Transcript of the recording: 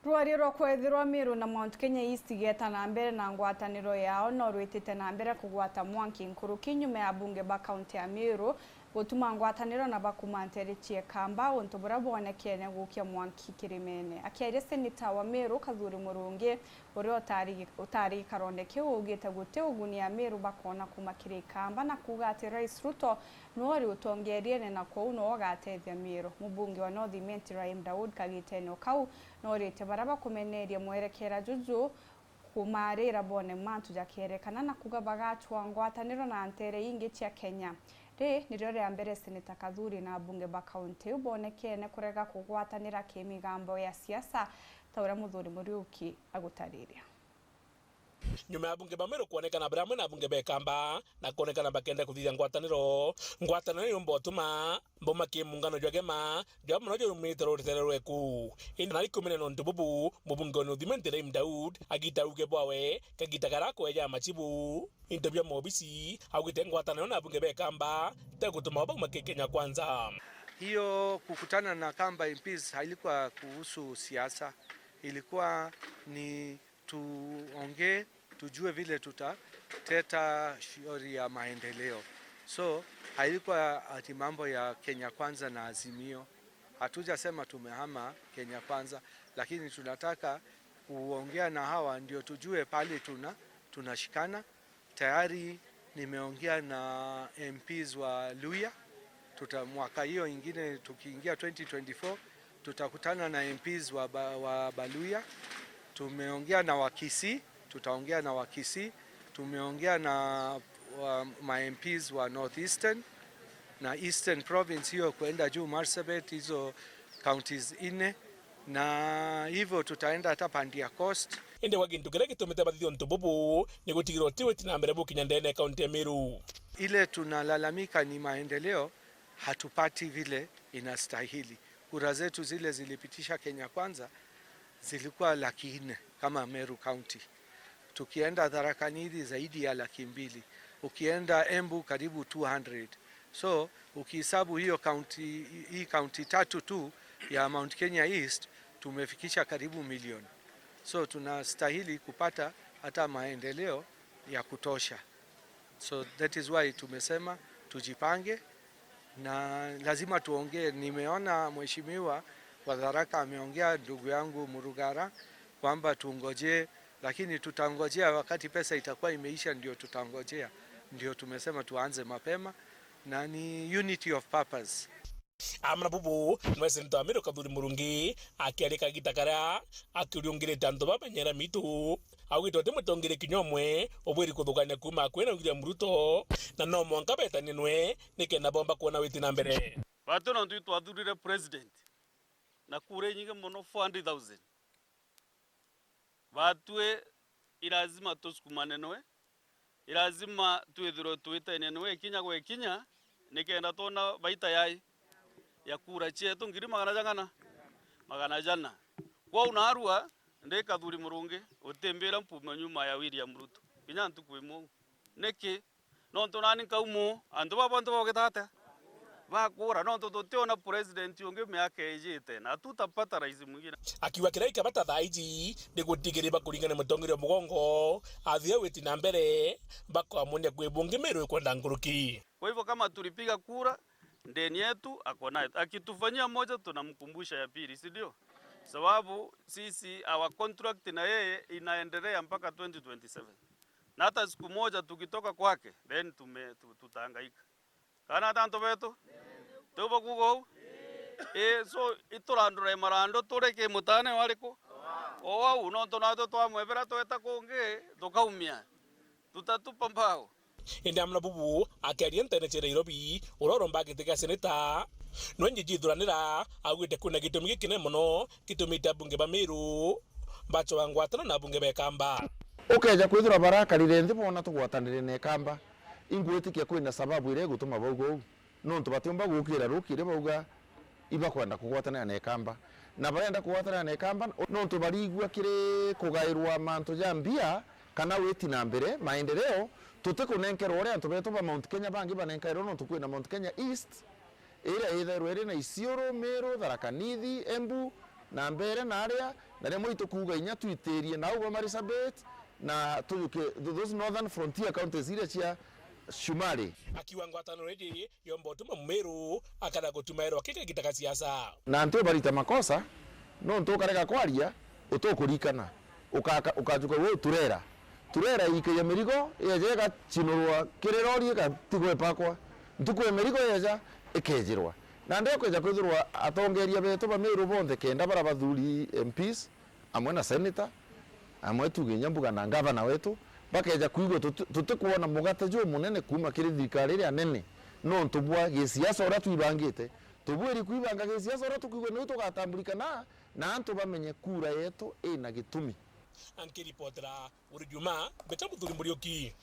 Rwari rwa kwethirwa Meru na Mount Kenya East igeta na mbere na ngwataniro yao no rwitite na mbere kugwata mwanki nkuru kinyume ya bunge ba county ya Meru gutuma ngwataniro na bakumantere IKAMBA untu burabonekene gukia mwanki kirimene akiaire seneta wa Meru KATHURI murungi uri utari karondeke ugite gute uguni ya Meru bakona kumakira IKAMBA na kugati Rais Ruto nori utongeriene na kwa uno wagatethia Meru mubunge wa North RAHIM kagiteno kau nori baraba KEMEERIA mwerekera juju kumarira bone mantu jakerekana na kuga BAGACUA ngwataniro na NTEERE cia Kenya niryo rya mbere seneta KATHURI na bunge ba county ubonekene kurega kugwatanira kimigambo ya siasa taura muthuri Muriuki agutariria nyuma ya bunge ba Meru kuonekana bramwe na bunge ba IKAMBA na kuonekana bakenda kuthithia ngwataniro yombo tuma mboma kimungano jwagema jwamuno jurumite rutererwe ku indi nari kumene no ndububu mubunge no dimentere Daud agita uge bwawe kagita garako ya machibu indobya mobisi agite ngwataniro na bunge ba IKAMBA tegutuma ba Kenya kwanza. Hiyo kukutana na KAMBA MPs hailikuwa kuhusu siasa, ilikuwa ni tuongee tujue vile tutateta shauri ya maendeleo. So hailikuwa ati mambo ya Kenya kwanza na Azimio. Hatujasema tumehama Kenya kwanza, lakini tunataka kuongea na hawa ndio tujue pale tunashikana. Tayari nimeongea na MPs wa Luya. Mwaka hiyo ingine tukiingia 2024 tutakutana na MPs wa Baluya. Tumeongea na Wakisi, tutaongea na Wakisi. Tumeongea na ma MPs wa Northeastern na Eastern Province hiyo kuenda juu Marsabit, hizo counties 4, na hivyo tutaenda hata Pandia Coast. Ende wagintu kile kitumete bathio ntububu ni gutigiro Twîte na mbere bukinya ndene county ya Meru. Ile tunalalamika ni maendeleo hatupati vile inastahili. Kura zetu zile zilipitisha Kenya kwanza zilikuwa 400,000 kama Meru County. Tukienda Tharaka Nithi zaidi ya 200,000. Ukienda Embu karibu 200. So ukihesabu hiyo county, hii county 3 tu ya Mount Kenya East tumefikisha karibu milioni. So tunastahili kupata hata maendeleo ya kutosha. So that is why tumesema tujipange na lazima tuongee. Nimeona mheshimiwa wa Tharaka ameongea, ndugu yangu Murugara, kwamba tuongojee, lakini tutangojea wakati pesa itakuwa imeisha ndio tutangojea. Ndio tumesema tuanze mapema na ni unity of purpose. Amna bubu mweseneta wa Meru KATHURI murungi akiarika gitakara akiriongirete antu bamenyera mitu awitote mutongire kinyomwe obwiri kuthukania kuma kwena William Ruto na no mwanka betaninwe nikenda bomba kuona witi na mbere batu na ndu twathurire president na kure nyingi muno 400,000 batwe ilazima tusukumane noe, ilazima tuithiro tuitane noe kinya gwe kinya nikenda tona baita yai ya kura chetu ngiri magana jana kwa unarua nde KATHURI murungi utembera mpuma nyuma ya William Ruto kinya ntu kwimo neki nonto nani kaumo andu babantu bagitata bakura nonto totiona president yonge miaka ejete na tutapata rais mwingine akiwa kiraika bata thaiji ni gutigiriba kuringana mutongire mugongo athie witi na mbere bakwamune kwibunge Meru kwenda nguruki. Kwa hivyo kama tulipiga kura ndeni yetu akona akitufanyia moja tunamkumbusha ya pili, si ndio? Sababu sisi our contract na yeye inaendelea mpaka 2027. Na hata siku moja tukitoka kwake then tutahangaika. Kana tanto beto? Tubo kugo? So iturandure marando tureke mutane waliko. Owa unonto nato twamwebera tweta konge tukaumia. Tutatupa mbao. Indi amna bubu akiaria ntene Nairobi uroromba gitega seneta nwenye jithuranira agwite kuna gitumi gikine muno gitumite bunge ba Meru bacho ngwatana na bunge ba IKAMBA. Ukeja kwithura barakarire nthi bona tugwatanire na IKAMBA ingwitikia kwina sababu ire gutuma baugo no ntubatimba gukira rukire bauga iba kwenda kugwatana na IKAMBA na barenda kugwatana na IKAMBA no ntubarigwa kire kugairwa mantu jambia kana witi na mbere maendeleo tutikunenkerwa uria antu betu ba Mount Kenya bangi banenkairwo no tukwina Mount Kenya East ira itherwe ri na Isiolo, Meru, Tharaka Nithi, Embu na mbere na aria na remo itukuga inya twiterie na uba Marsabit na tujuke those northern frontier counties iria cia Shumari. Akiwa ngwataniro indi yombo tuma Meru akada gutumairwa kike gitaka siasa na ntu barita makosa no ntu karega kwaria utukurikana ukajuka we turera ike merigo yejega chinurwa kirerori ka tigwe pakwa ntuko merigo yeja ikejirwa na ndio kweja kwithirwa atongeria beto ba Meru bonthe kenda bara bathuri MPs amwe na senator amwe tuge nyambuga na governor wetu bakeja kuigwa tutikuona mugate jo munene kuma kiri thirikari ria nene no ntubwa gisiasa ora tuibangite tubweri kuibanga gisiasa ora tukigwe no tugatambulika na antu bamenye kura yetu ina gitumi ankiripotera uri Juma betamu thuri Murioki.